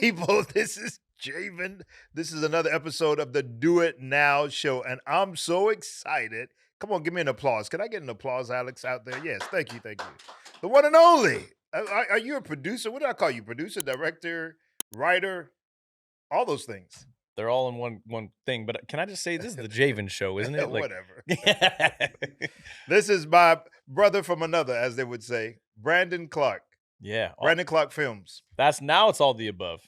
people? This is Javen. This is another episode of the Do It Now show, and I'm so excited. Come on, give me an applause. Can I get an applause, Alex, out there? Yes, thank you, thank you. The one and only. Are you a producer? What do I call you? Producer, director, writer, all those things. They're all in one thing. But can I just say, this is the Javen show, isn't it? Whatever. This is my brother from another, as they would say, Brandon Clark. Yeah. Brandon Clark Films. Now it's all the above.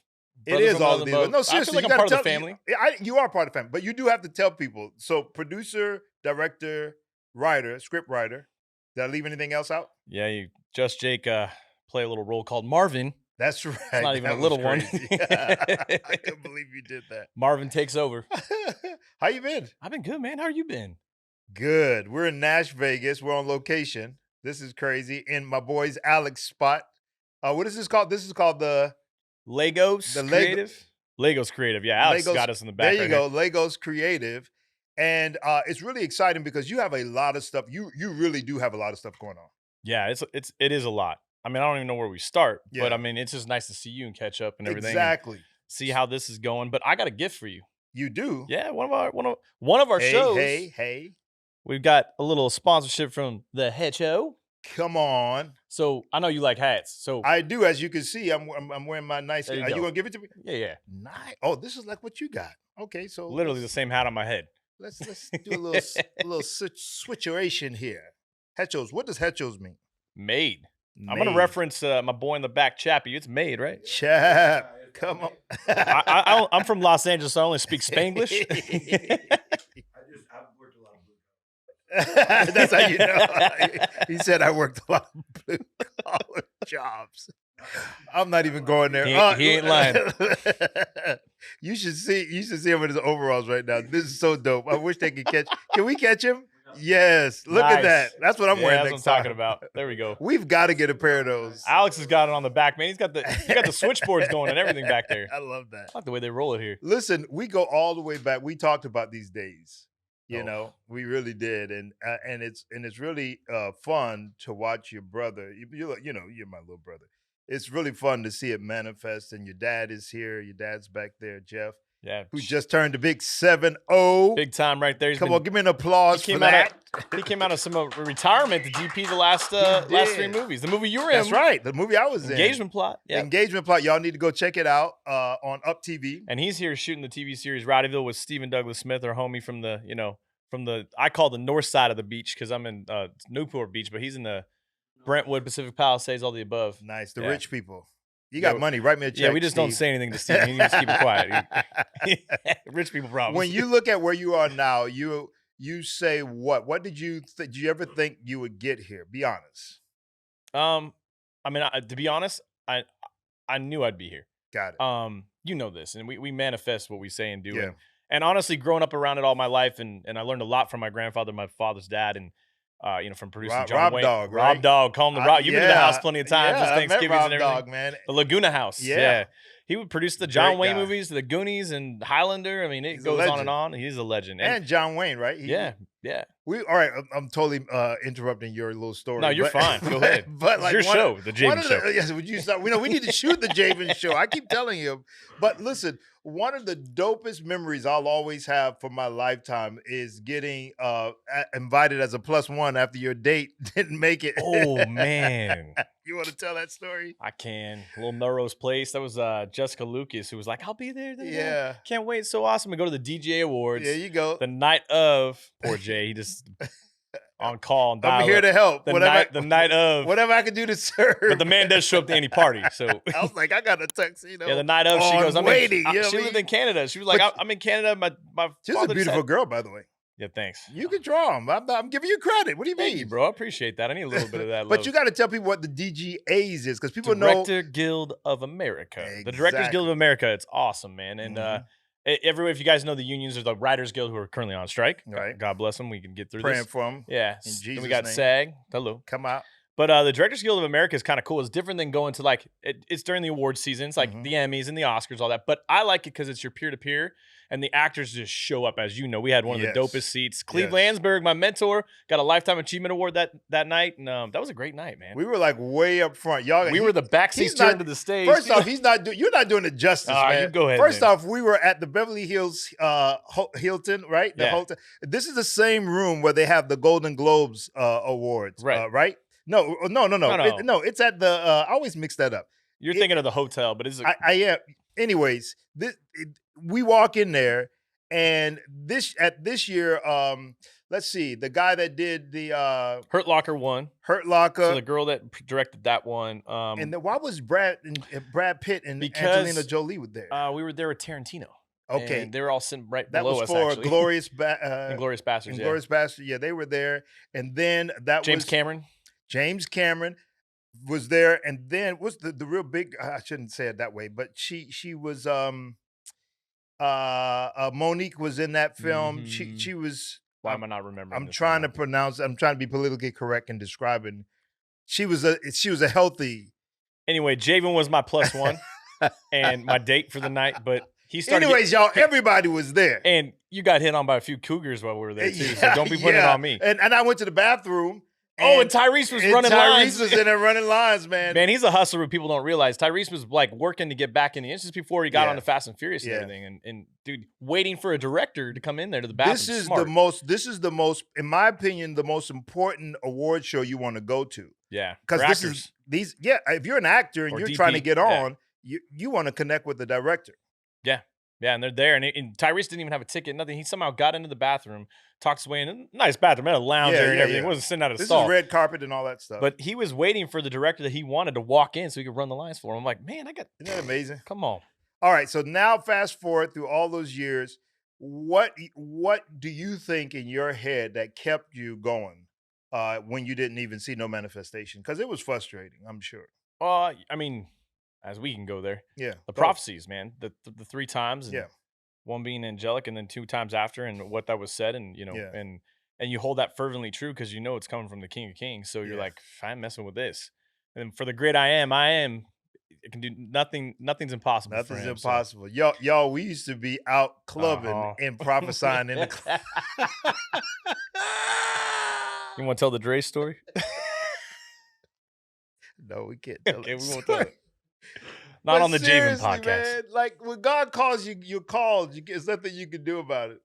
It is all the above. No, seriously. I feel like I'm part of the family. You are part of the family, but you do have to tell people. So producer, director, writer, script writer. Did I leave anything else out? Yeah, you Just Jake play a little role called Marvin. That's right. It's not even a little one. I can't believe you did that. Marvin takes over. How you been? I've been good, man. How you been? Good. We're in Vegas. We're on location. This is crazy. In my boy's Alex spot. What is this called? This is called the Legos Creative. Legos Creative. Yeah, Alex got us in the back. There you go. Legos Creative. And it's really exciting because you have a lot of stuff. You really do have a lot of stuff going on. Yeah, it is a lot. I mean, I don't even know where we start, but I mean, it's just nice to see you and catch up and everything. Exactly. And see how this is going. But I got a gift for you. You do? Yeah, one of our shows. Hey. We've got a little sponsorship from the Hedgehog. Come on. So I know you like hats. So I do, as you can see. I'm wearing my nice. Are you gonna give it to me? Yeah. Nice. Oh, this is like what you got. Okay, so literally the same hat on my head. Let's do a little switcheration here. Hedgehogs. What does hedgehogs mean? Made. I'm gonna reference my boy in the back, Chappie. It's made, right? Chap, come on. I'm from Los Angeles, so I only speak Spanglish. I've worked a lot of blue collar. That's how you know. He said I worked a lot of blue collar jobs. I'm not even going there. He ain't lying. You should see him in his overalls right now. This is so dope. I wish they could catch. Can we catch him? Yes. Look at that. That's what I'm wearing that's next what I'm time. talking about. There we go. We've got to get a pair of those. Alex has got it on the back, man. He got the switchboards going and everything back there. I love that. I like the way they roll it here. Listen, we go all the way back. We talked about these days. You know, we really did, and it's really fun to watch your brother. You're my little brother. It's really fun to see it manifest. And your dad is here. Your dad's back there, Jeff. Yeah, who just turned a big 7-0. Big time right there. Come on, give me an applause for that. He came out of some retirement to DP the last 3 movies. The movie you were in. That's right. The movie I was in. Engagement Plot. Yeah. Engagement Plot. Y'all need to go check it out on Up TV. And he's here shooting the TV series Rowdyville with Stephen Douglas Smith, our homie from the I call the north side of the beach because I'm in Newport Beach, but he's in the Brentwood, Pacific Palisades, all the above. Nice. The rich people. You got money. Write me a check. Yeah, we just don't say anything to Steve. He just keep it quiet. Rich people problems. When you look at where you are now, you say what? What did you did you ever think you would get here? Be honest. I mean, to be honest, I knew I'd be here. Got it. You know this, and we manifest what we say and do. Yeah. And honestly, growing up around it all my life, and I learned a lot from my grandfather, my father's dad, and from producing John Wayne. Dog, right? Rob Dog, call him the Rob. You've been to the house plenty of times. Yeah, Thanksgivings and everything. Dog, man. The Laguna House. Yeah. He would produce the John Wayne movies, the Goonies, and Highlander. I mean, it goes on and on. He's a legend. And John Wayne, right? Yeah. All right. I'm totally interrupting your little story. No, you're fine. Go ahead. But like your show, the Javen Show. Yes, would you stop? We need to shoot the Javen Show. I keep telling you. But listen, one of the dopest memories I'll always have for my lifetime is getting invited as a +1 after your date didn't make it. Oh man. You want to tell that story? I can. Little Melrose Place. That was Jessica Lucas, who was like, I'll be there. Yeah. Can't wait. It's so awesome. We go to the DJ Awards. There you go. The night of. Poor Jay. He just on call. And I'm here to help. The night of. Whatever I can do to serve. But the man does show up to any party. So I was like, I got a tuxedo. Yeah, the night of, she goes, she lived in Canada. She was like, I'm in Canada. My she's a beautiful girl, by the way. Yeah, thanks. You can draw them. I'm giving you credit. What do you mean? Thank you, bro. I appreciate that. I need a little bit of that. But you got to tell people what the DGAs is, because people Director Guild of America. Exactly. The Directors Guild of America. It's awesome, man. And if you guys know the unions, there's the Writers Guild who are currently on strike. Right. God bless them. We can get through Praying this. for them. Yeah. In Jesus' then we got name. SAG. Hello. Come out. But the Directors Guild of America is kind of cool. It's different than going to it's during the awards season. It's like the Emmys and the Oscars, all that. But I like it because it's your peer-to-peer. and the actors just show up. As you know, we had one of the dopest seats. Cleve Yes. Landsberg, my mentor, got a Lifetime Achievement Award that night, and that was a great night, man. We were like way up front, y'all. We were the backseats he's turned not- to the stage. First off, you're not doing it justice, man. You go ahead. First then. off, we were at the Beverly Hills Hilton, right? The Yeah. Hilton. This is the same room where they have the Golden Globes awards, Right. right? No. No. It's at the. I always mix that up. You're thinking of the hotel, but it's I am. Anyways, we walk in there, and this year, let's see, the guy that did the Hurt Locker won. Hurt Locker, So the girl that directed that one. and why was Brad Pitt and Because, Angelina Jolie with there? we were there with Tarantino. Okay, And they were all sitting right that below was us, for actually. Glorious Inglourious Bastards. Yeah. Glorious Bastard. Yeah, they were there, and then that James was Cameron. James Cameron was there, and then what's the real big? I shouldn't say it that way, but she was Monique was in that film. She was. Why am I not remembering? I'm this trying right to pronounce. I'm trying to be politically correct in describing. She was a healthy. Anyway, Javen was my plus one and my date for the night, but he started. Anyways, y'all, everybody was there. And you got hit on by a few cougars while we were there too, so don't be putting it on me. And I went to the bathroom. And Tyrese was running lines. Tyrese was in there running lines, man. Man, he's a hustler who people don't realize. Tyrese was like working to get back in the inches before he got Yeah. on the Fast and Furious and Yeah. everything. And dude, waiting for a director to come in there to the bathroom. This is Smart. this is the most, in my opinion, the most important award show you want to go to. Yeah. Because For this actors. is these, yeah. If you're an actor and Or you're DP, trying to get yeah. on, you want to connect with the director. Yeah, and they're there. And Tyrese didn't even have a ticket, nothing. He somehow got into the bathroom, talked his way in. A nice bathroom, had a lounge there and everything. Yeah. He wasn't sitting out of This stall. is red carpet and all that stuff. But he was waiting for the director that he wanted to walk in so he could run the lines for him. I'm like, man, isn't that amazing? come on. All right, so now fast forward through all those years, what do you think in your head that kept you going when you didn't even see no manifestation? Because it was frustrating, I'm sure. I mean, as we can go there, Yeah, the go. prophecies, man, the 3 times, and Yeah. one being angelic, and then 2 times after, and what that was said, and Yeah. and you hold that fervently true because you know it's coming from the King of Kings. So you're Yeah. like, I'm messing with this, and for the great I am, it can do nothing. Nothing's impossible. for Nothing's him, so. impossible. Y'all, we used to be out clubbing Uh-huh. and prophesying in the club. You want to tell the Dre story? No, we can't tell Okay, it. we won't tell it. Not But on the Javen seriously, podcast. man, like when God calls you, you're called. There's nothing you can do about it.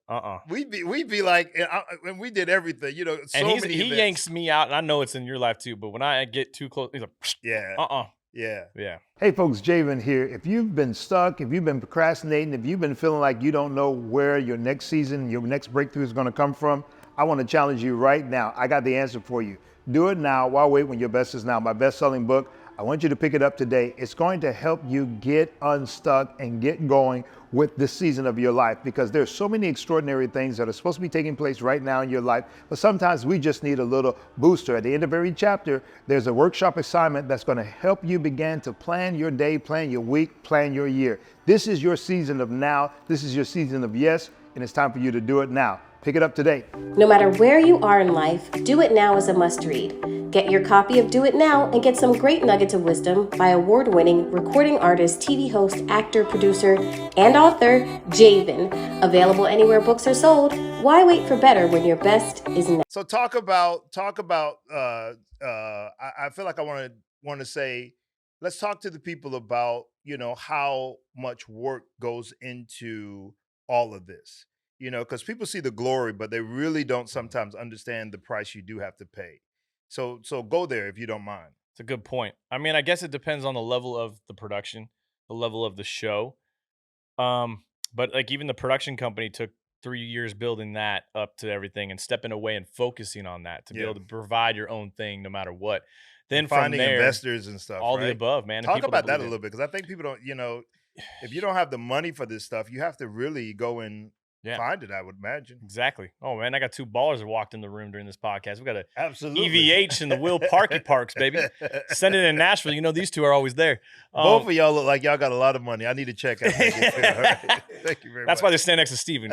We'd be like, and we did everything, so And many he events. yanks me out, and I know it's in your life too. But when I get too close, he's like, Yeah, yeah. yeah. Hey folks, Javen here. If you've been stuck, if you've been procrastinating, if you've been feeling like you don't know where your next season, your next breakthrough is going to come from, I want to challenge you right now. I got the answer for you. Do it now. Why wait when your best is now? My best-selling book. I want you to pick it up today. It's going to help you get unstuck and get going with this season of your life, because there's so many extraordinary things that are supposed to be taking place right now in your life, but sometimes we just need a little booster. At the end of every chapter, there's a workshop assignment that's going to help you begin to plan your day, plan your week, plan your year. This is your season of now. This is your season of yes, and it's time for you to do it now. Pick it up today. No matter where you are in life, Do It Now is a must-read. Get your copy of Do It Now and get some great nuggets of wisdom by award-winning recording artist, TV host, actor, producer, and author, Javen. Available anywhere books are sold. Why wait for better when your best is now? So talk about. I feel like I want to say, let's talk to the people about how much work goes into all of this. Because people see the glory, but they really don't sometimes understand the price you do have to pay. So go there if you don't mind. It's a good point. I mean, I guess it depends on the level of the production, the level of the show. But like even the production company took 3 years building that up to everything and stepping away and focusing on that to be able to provide your own thing no matter what. Then from Finding there, investors and stuff. all right? the above, man. and Talk people about that a believe little bit, because I think people don't. If you don't have the money for this stuff, you have to really go and find it. I would imagine. Exactly. Oh man, I got 2 ballers that walked in the room during this podcast. We got a Absolutely EVH and the Will Parky Parks, baby. Send it in Nashville. These 2 are always there. Both of y'all look like y'all got a lot of money. I need to check out. All right. Thank you very much. That's why they stand next to Steven,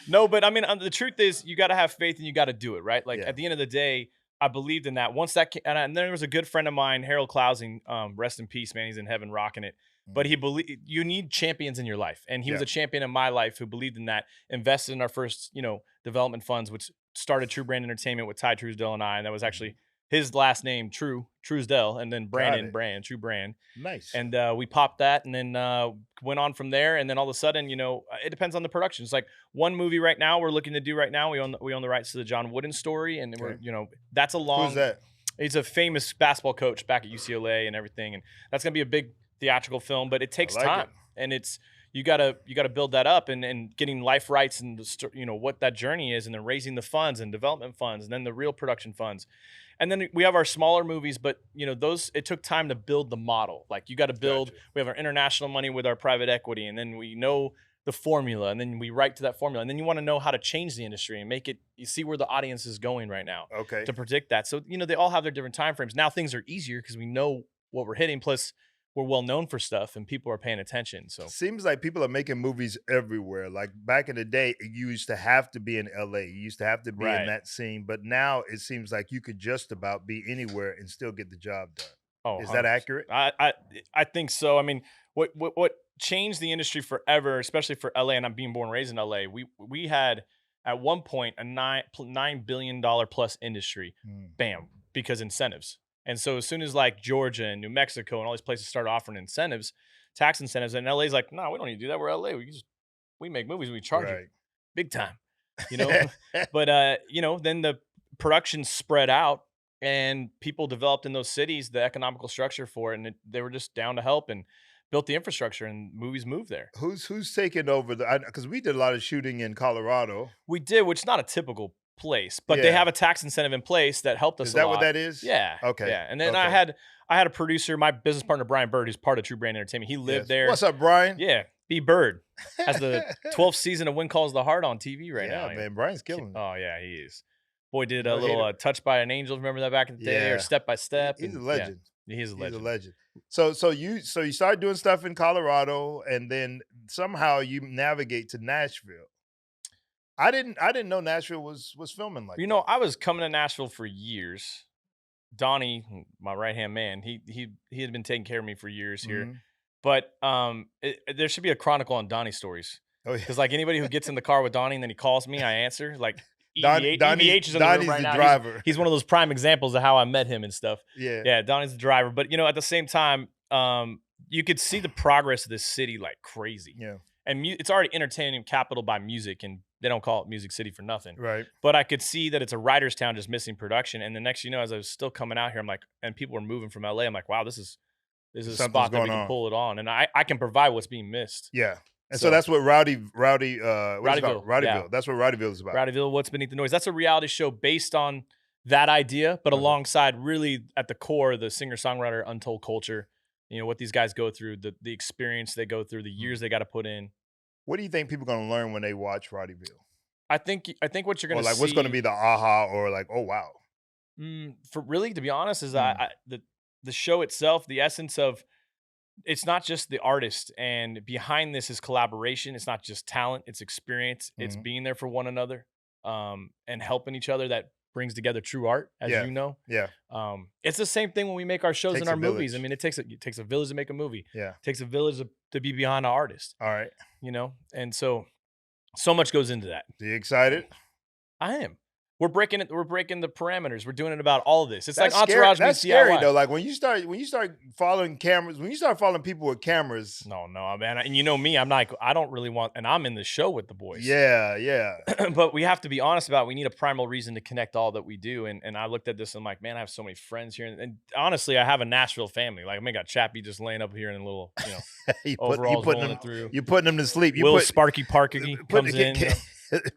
No, but I mean, the truth is you got to have faith and you got to do it, right? Like at the end of the day, I believed in that. Once that came, and there was a good friend of mine, Harold Clousing, rest in peace, man. He's in heaven rocking it. But you need champions in your life. And he was a champion in my life who believed in that, invested in our first, development funds, which started True Brand Entertainment with Ty Truesdale and I. And that was actually his last name, Truesdale, and then Brandon Brand, True Brand. Nice. And we popped that and then went on from there. And then all of a sudden, it depends on the production. It's like one movie right now we're looking to do right now. We own the rights to the John Wooden story. And we're, that's a long. Who's that? He's a famous basketball coach back at UCLA and everything. And that's going to be a big theatrical film, but it takes time. And it's you gotta build that up and getting life rights and what that journey is, and then raising the funds and development funds and then the real production funds. And then we have our smaller movies, but those, it took time to build the model. Like you got to build. We have our international money with our private equity, and then we know the formula, and then we write to that formula, and then you want to know how to change the industry and make it. You see where the audience is going right now. Okay. To predict that, so they all have their different time frames. Now things are easier because we know what we're hitting. Plus, we're well known for stuff, and people are paying attention. So seems like people are making movies everywhere. Like back in the day, you used to have to be in LA. You used to have to be in that scene. But now it seems like you could just about be anywhere and still get the job done. Oh, is that accurate? I think so. I mean, what changed the industry forever, especially for LA, and I'm being born and raised in LA. We had at one point a $9 billion plus industry, bam, because incentives. And so as soon as like Georgia and New Mexico and all these places start offering incentives, tax incentives, and LA's like, no, we don't need to do that. We're LA. We make movies. We charge it big time, But then the production spread out, and people developed in those cities the economical structure for it, and they were just down to help and built the infrastructure, and movies moved there. Who's taking over because we did a lot of shooting in Colorado. We did, which is not a typical place, but they have a tax incentive in place that helped us. Is that what that is? Yeah. Okay. Yeah. And then I had a producer, my business partner Brian Bird, who's part of True Brand Entertainment. He lived there. What's up, Brian? Yeah. B Bird has the 12th season of When Calls the Heart on TV right now. Yeah, man, Brian's killing it. Oh yeah, he is. Boy did a little Touched by an Angel. Remember that back in the day, or Step by Step? He's a legend. Yeah, he's a legend. He's a legend. So you started doing stuff in Colorado, and then somehow you navigate to Nashville. I didn't know Nashville was filming like that. I was coming to Nashville for years. Donnie, my right-hand man, he had been taking care of me for years here. But there should be a chronicle on Donnie stories. Oh, yeah. Because like anybody who gets in the car with Donnie and then he calls me, I answer. Like EVH is in the room right now. Driver. He's one of those prime examples of how I met him and stuff. Yeah. Yeah, Donnie's the driver. But at the same time, you could see the progress of this city like crazy. Yeah. And it's already entertainment capital by music, and they don't call it Music City for nothing. Right. But I could see that it's a writer's town just missing production. And the next, as I was still coming out here, I'm like, and people were moving from LA. I'm like, wow, this is a spot that we can pull it on. And I can provide what's being missed. Yeah. And so that's what Rowdyville. Yeah. That's what Rowdyville is about. Rowdyville, What's Beneath the Noise. That's a reality show based on that idea, but alongside really at the core, the singer-songwriter untold culture. What these guys go through, the experience they go through, the years they got to put in. What do you think people are going to learn when they watch Rowdyville? I think what you're going to see. What's going to be the aha or like, oh, wow. For really, to be honest, is the show itself, the essence of, it's not just the artist, and behind this is collaboration. It's not just talent, it's experience. It's being there for one another and helping each other. That brings together true art, as you know. Yeah. It's the same thing when we make our shows and our movies. I mean, it takes a village to make a movie. Yeah. It takes a village to be behind an artist. All right. And so much goes into that. Are you excited? I am. We're breaking it. We're breaking the parameters. We're doing it about all of this. It's that's like Entourage. That's scary though. Like when you start following cameras, when you start following people with cameras. No, man. And you know me, I don't really want. And I'm in the show with the boys. Yeah. But we have to be honest about. We need a primal reason to connect all that we do. And I looked at this and I'm like, man, I have so many friends here. And honestly, I have a Nashville family. Like I got Chappie just laying up here in a little, overalls rolling through. You're putting them to sleep. Sparky Parky comes in.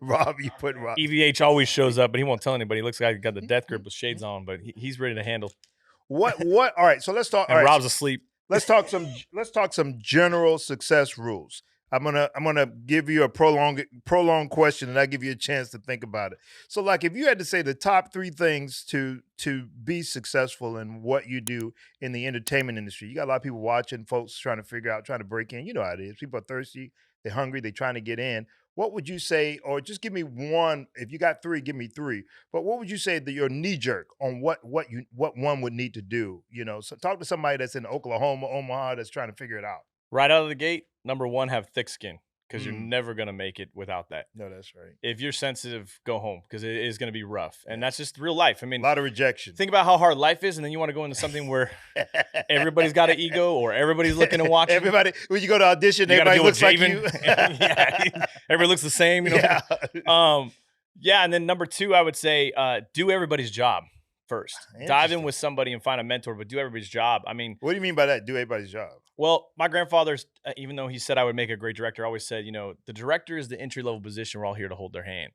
Rob. EVH always shows up, but he won't tell anybody. He looks like he got the death grip with shades on, but he's ready to handle. What? All right, so let's talk. And Rob's asleep. Let's talk some general success rules. I'm gonna give you a prolonged question, and I give you a chance to think about it. So, like, if you had to say the top 3 things to be successful in what you do in the entertainment industry, you got a lot of people watching, folks trying to figure out, trying to break in. You know how it is. People are thirsty, they're hungry, they're trying to get in. What would you say, or just give me one? If you got 3, give me 3. But what would you say that your knee jerk on what one would need to do? So talk to somebody that's in Oklahoma, Omaha, that's trying to figure it out. Right out of the gate, number one, have thick skin because you're Mm. never going to make it without that. No, that's right. If you're sensitive, go home because it is going to be rough. And that's just real life. I A mean, lot of rejection. think about how hard life is, and then you want to go into something where everybody's got an ego or everybody's looking and watching. Everybody, when you go to audition, You gotta everybody deal looks with like you. Javen. Yeah, everybody looks the same. You know? Yeah. Yeah, and then number two, I would say do everybody's job first. Dive in Interesting. with somebody and find a mentor, but do everybody's job. I mean, What do you mean by that? Do everybody's job? well, my grandfather's, even though he said I would make a great director, always said, the director is the entry level position. We're all here to hold their hand.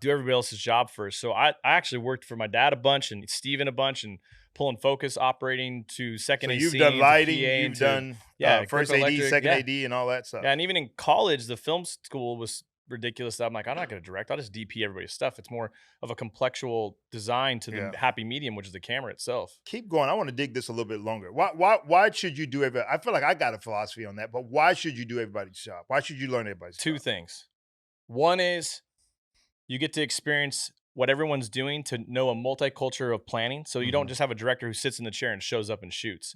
Do everybody else's job first. So I actually worked for my dad a bunch and Steven a bunch and pulling focus, operating to second So AC. you've done lighting, to PA, you've to- done yeah, first grip AD, electric, second yeah. AD, and all that stuff. Yeah, and even in college, the film school was ridiculous. I'm like, I'm not going to direct. I'll just DP everybody's stuff. It's more of a complexual design to the Yeah. happy medium, which is the camera itself. Keep going. I want to dig this a little bit longer. Why should you do everybody? I feel like I got a philosophy on that, but why should you do everybody's job? Why should you learn everybody's Two job? things. One is you get to experience what everyone's doing to know a multicultural of planning. So you don't just have a director who sits in the chair and shows up and shoots.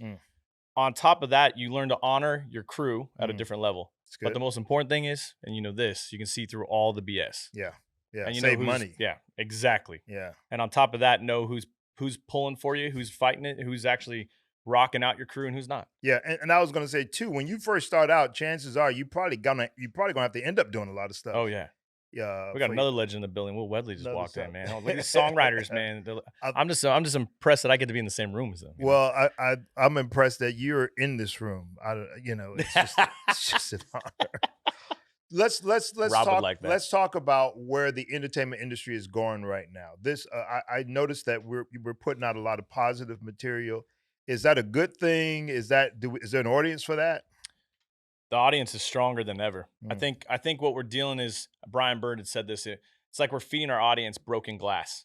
On top of that, you learn to honor your crew at a different level. It's good. But the most important thing is, and you know this, you can see through all the BS. Yeah. And you Save know who's- money. Yeah, exactly. Yeah. And on top of that, know who's pulling for you, who's fighting it, who's actually rocking out your crew, and who's not. Yeah. And I was gonna say too, when you first start out, chances are you're probably gonna have to end up doing a lot of stuff. Oh yeah. Yeah. We got another legend in the building. Will Wedley just Another walked song. in, man. Oh, look at these songwriters, man. I'm just impressed that I get to be in the same room as them. Well, I'm impressed that you're in this room. It's just an honor. Let's Rob would talk. like that. Let's talk about where the entertainment industry is going right now. This I noticed that we're putting out a lot of positive material. Is that a good thing? Is there an audience for that? The audience is stronger than ever. Mm. I think what we're dealing is Brian Bird had said this. It's like we're feeding our audience broken glass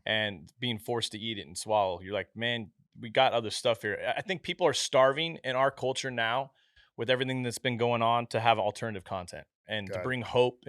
and being forced to eat it and swallow. You're like, man, we got other stuff here. I think people are starving in our culture now with everything that's been going on to have alternative content and Got to it. bring hope.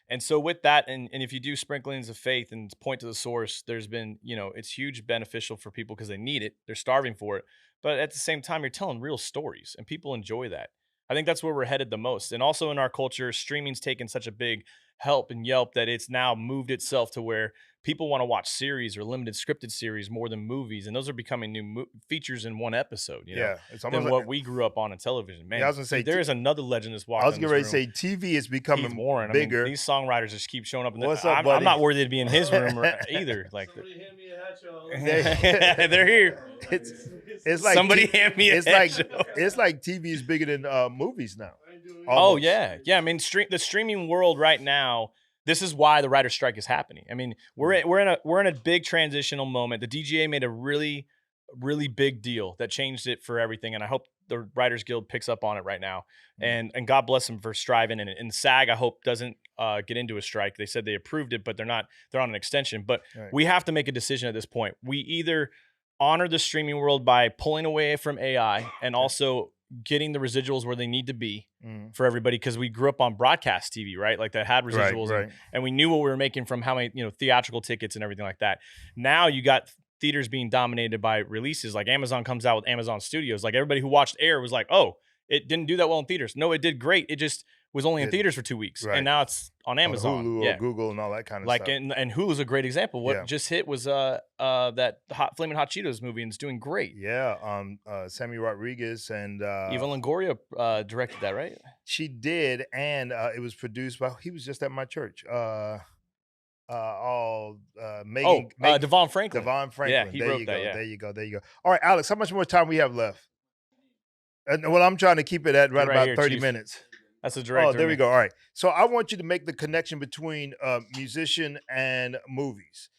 And so with that, and if you do sprinklings of faith and point to the source, there's been, it's huge beneficial for people because they need it. They're starving for it. But at the same time, you're telling real stories and people enjoy that. I think that's where we're headed the most. And also in our culture, streaming's taken such a big help and yelp that it's now moved itself to where people want to watch series or limited scripted series more than movies. And those are becoming new features in one episode, Yeah, it's than almost what we grew up on in television. Man, I was gonna say, dude, there is another legend that's walking I was getting ready to say TV is Steve becoming Warren. bigger. I mean, these songwriters just keep showing up. What's up, I'm buddy? not worthy to be in his room either. Like, Somebody hand me a hat, y'all. they're here. It's like Somebody hand me a it's like headshot. it's like TV is bigger than movies now. Oh Almost. yeah. I mean, the streaming world right now. This is why the writer's strike is happening. I mean, we're in a big transitional moment. The DGA made a really, really big deal that changed it for everything, and I hope the Writers Guild picks up on it right now. And God bless them for striving in it. And SAG, I hope, doesn't get into a strike. They said they approved it, but they're not. They're on an extension. But Right. we have to make a decision at this point. We either honor the streaming world by pulling away from AI and also getting the residuals where they need to be for everybody, because we grew up on broadcast TV, right? Like that had residuals, Right. and we knew what we were making from how many theatrical tickets and everything like that. Now you got theaters being dominated by releases. Like Amazon comes out with Amazon Studios. Like everybody who watched Air was like, oh, it didn't do that well in theaters. No, it did great. It just was only in theaters for 2 weeks, Right. and now it's on Amazon, Hulu or Google and all that kind of like, stuff. and Hulu's a great example. What Yeah. just hit was that Flamin' Hot Cheetos movie, and it's doing great. Yeah, Sammy Rodriguez and Eva Longoria directed that, right? she did, and it was produced by. He was just at my church. Megan, Devon Franklin. Devon Franklin. Yeah, he there wrote you that, go. yeah. There you go. There you go. All right, Alex, how much more time we have left? Well, I'm trying to keep it at right Right about here, 30 Chief. minutes. That's the director. Oh, there we go. All right. So I want you to make the connection between musician and movies,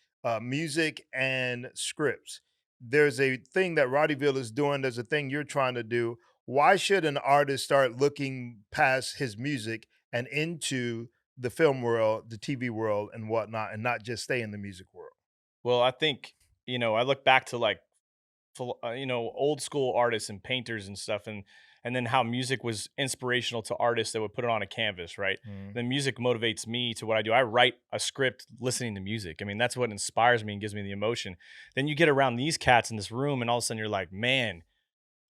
music and scripts. There's a thing that Roddyville is doing. There's a thing you're trying to do. Why should an artist start looking past his music and into the film world, the TV world, and whatnot, and not just stay in the music world? Well, I think, I look back to like, old school artists and painters and stuff, and then how music was inspirational to artists that would put it on a canvas, right? Then music motivates me to what I do. I write a script listening to music. I mean, that's what inspires me and gives me the emotion. Then you get around these cats in this room, and all of a sudden you're like, man,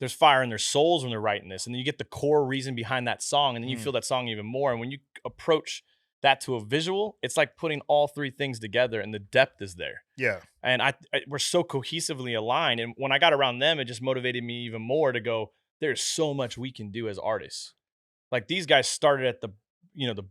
there's fire in their souls when they're writing this. And then you get the core reason behind that song, and then you feel that song even more. And when you approach that to a visual, it's like putting all three things together, and the depth is there. Yeah. And we're so cohesively aligned. And when I got around them, it just motivated me even more to go, there's so much we can do as artists. Like these guys started at the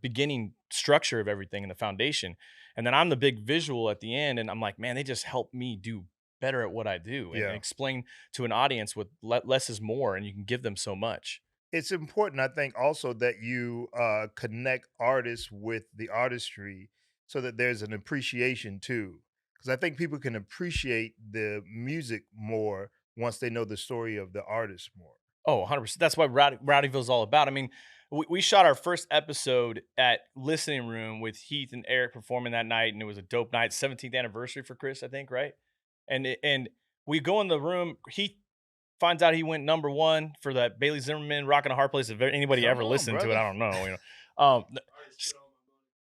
beginning structure of everything and the foundation. And then I'm the big visual at the end. And I'm like, man, they just help me do better at what I do and explain to an audience with less is more, and you can give them so much. It's important, I think, also that you connect artists with the artistry so that there's an appreciation too. Because I think people can appreciate the music more once they know the story of the artist more. Oh, 100%. That's what Rowdyville's all about. I mean, we shot our first episode at Listening Room with Heath and Eric performing that night, and it was a dope night. 17th anniversary for Chris, I think, right? And we go in the room. Heath finds out he went number one for that Bailey Zimmerman Rockin' a Hard Place. If anybody ever listened to it, I don't know.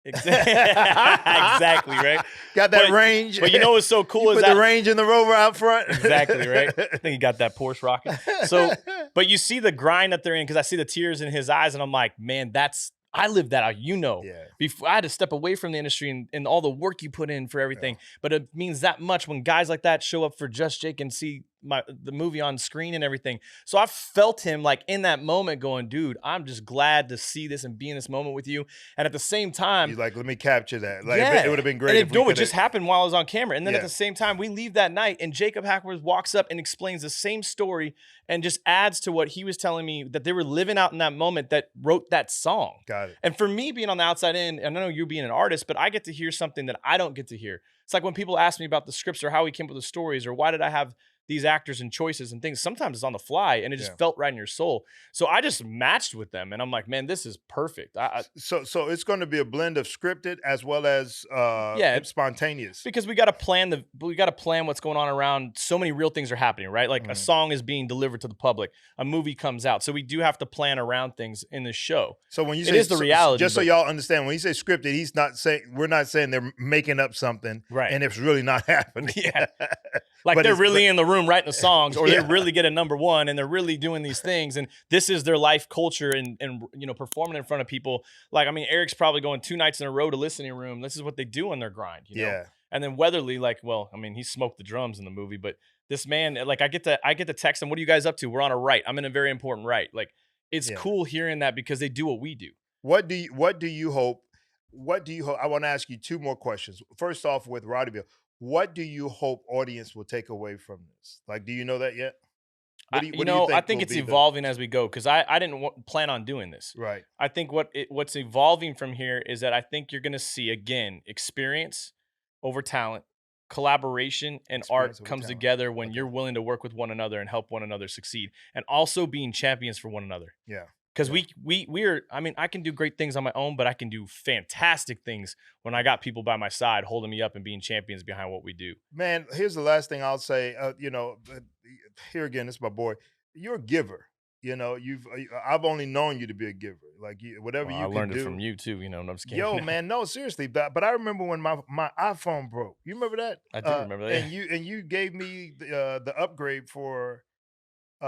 Exactly, right? Got that range. But you know what's so cool you is put that the range in the Rover out front. Exactly, right? I think he got that Porsche rocking. So, but you see the grind that they're in, because I see the tears in his eyes, and I'm like, man, I lived that out, Before I had to step away from the industry and all the work you put in for everything. But it means that much when guys like that show up for Just Jake and see the movie on screen and everything. So I felt him like in that moment going, dude, I'm just glad to see this and be in this moment with you. And at the same time, he's like, let me capture that. Like it would have been great. And it just happened while I was on camera. And then at the same time, we leave that night and Jacob Hackworth walks up and explains the same story and just adds to what he was telling me that they were living out in that moment that wrote that song. Got it. And for me being on the outside in, and I know you being an artist, but I get to hear something that I don't get to hear. It's like when people ask me about the scripts or how we came up with the stories or why did I have these actors and choices and things. Sometimes it's on the fly and it just felt right in your soul. So I just matched with them and I'm like, man, this is perfect. So it's going to be a blend of scripted as well as spontaneous. Because we got to plan what's going on around. So many real things are happening, right? Like a song is being delivered to the public, a movie comes out. So we do have to plan around things in this show. So when you say it is the reality, just so y'all understand, when you say scripted, we're not saying they're making up something, right? And it's really not happening. Yeah. Like they're really in the room writing the songs, or they really get a number one and they're really doing these things. And this is their life culture and performing in front of people. Like, I mean, Eric's probably going 2 nights in a row to Listening Room. This is what they do on their grind, you know? And then Weatherly, he smoked the drums in the movie, but this man, like I get to text him, what are you guys up to? We're on a write. I'm in a very important write. Like it's cool hearing that because they do what we do. What do you hope? I want to ask you 2 more questions. First off, with Rowdyville, what do you hope audience will take away from this? Like, do you know that yet? What do you think I think it's evolving as we go because I didn't plan on doing this. Right. I think what's evolving from here is that I think you're going to see, again, experience over talent, collaboration, and art comes together when you're willing to work with one another and help one another succeed, and also being champions for one another. Yeah. Because we're, I mean, I can do great things on my own, but I can do fantastic things when I got people by my side holding me up and being champions behind what we do. Man, here's the last thing I'll say. Here again, this is my boy. You're a giver. I've only known you to be a giver. Like whatever you can do. I learned it from you too. I'm just kidding. Yo, man, no, seriously. But I remember when my iPhone broke. You remember that? I do remember that. And you gave me the upgrade for the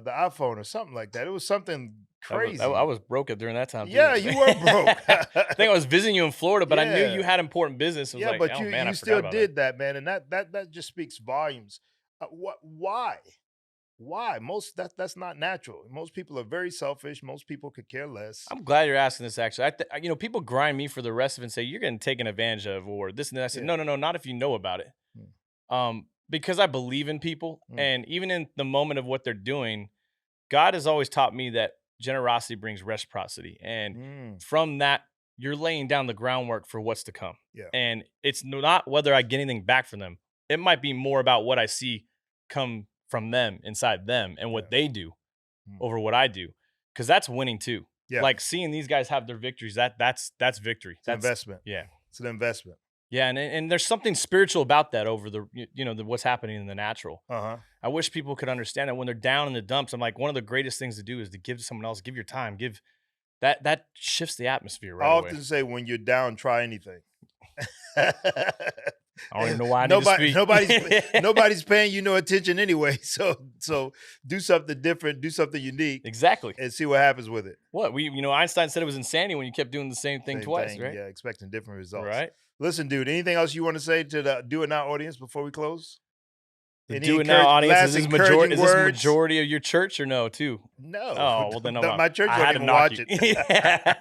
iPhone or something like that. It was something crazy. I was broke during that time. Yeah, too. You were broke. I think I was visiting you in Florida, but I knew you had important business. But you still did that, man, and that just speaks volumes. Why? That's not natural. Most people are very selfish. Most people could care less. I'm glad you're asking this. Actually, people grind me for the rest of it and say you're getting taken advantage of or this and that. I said no, not if you know about it. Because I believe in people, and even in the moment of what they're doing, God has always taught me that generosity brings reciprocity, and from that, you're laying down the groundwork for what's to come. Yeah. And it's not whether I get anything back from them. It might be more about what I see come from them inside them and what they do over what I do, because that's winning too. Yeah. Like seeing these guys have their victories, that's victory. It's an investment. Yeah. It's an investment. Yeah, and there's something spiritual about that over the what's happening in the natural. I wish people could understand that when they're down in the dumps. I'm like, one of the greatest things to do is to give to someone else, give your time, give that shifts the atmosphere right away. I often say when you're down, try anything. I don't even know why I need to speak. nobody's paying you no attention anyway. So do something different, do something unique, Exactly. and see what happens with it. What Einstein said it was insanity when you kept doing the same thing twice, right? Yeah, expecting different results. Right. Listen, dude, anything else you want to say to the Do It Now audience before we close? The Do It Now audience, is this majority of your church or no, too? No. Oh, well, then my church I don't had even to knock watch you. it.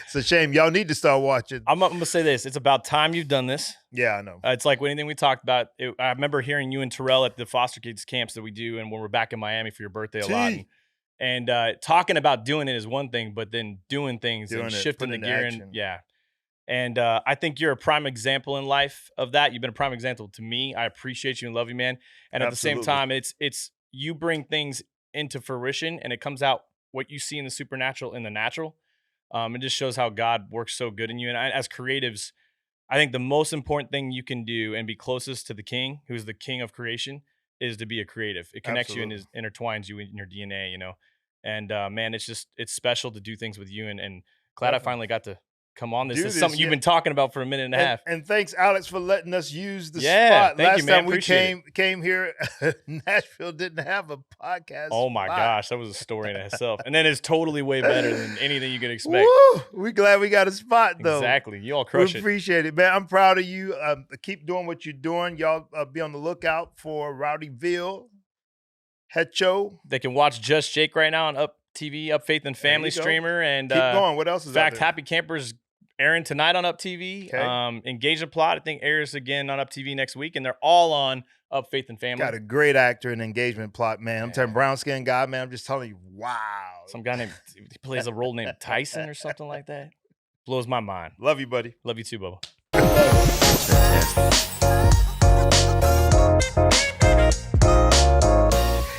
It's a shame. Y'all need to start watching. I'm going to say this. It's about time you've done this. Yeah, I know. It's like anything we talked about. I remember hearing you and Terrell at the foster kids camps that we do, and when we're back in Miami for your birthday a lot. And talking about doing it is one thing, but then doing things and shifting the gear. Yeah. And I think you're a prime example in life of that. You've been a prime example to me. I appreciate you and love you, man. And at the same time, it's you bring things into fruition, and it comes out what you see in the supernatural in the natural. It just shows how God works so good in you. And as creatives, I think the most important thing you can do and be closest to the King, who's the King of creation, is to be a creative. It connects you and intertwines you in your DNA, you know. And man, it's special to do things with you. And glad I finally got to come on this. This is something you've been talking about for a minute and a half. And thanks, Alex, for letting us use the spot. Thank you, man. Last time we came here, Nashville didn't have a podcast. Oh my gosh, that was a story in itself. And then it's totally way better than anything you could expect. Woo! We're glad we got a spot, though. Exactly. You all crush it. We appreciate it, man. I'm proud of you. Keep doing what you're doing. Y'all be on the lookout for Rowdyville, Hecho. They can watch Just Jake right now on Up TV, Up Faith and Family streamer. And keep going. What else is in fact, out there? Happy Campers airing tonight on Up TV. Okay. Engagement Plot, I think, airs again on Up TV next week, and they're all on Up Faith and Family. Got a great actor in Engagement Plot, man. I'm telling brown skin guy, man. I'm just telling you, wow. Some guy he plays a role named Tyson or something like that. Blows my mind. Love you, buddy. Love you too, Bubba. Fantastic.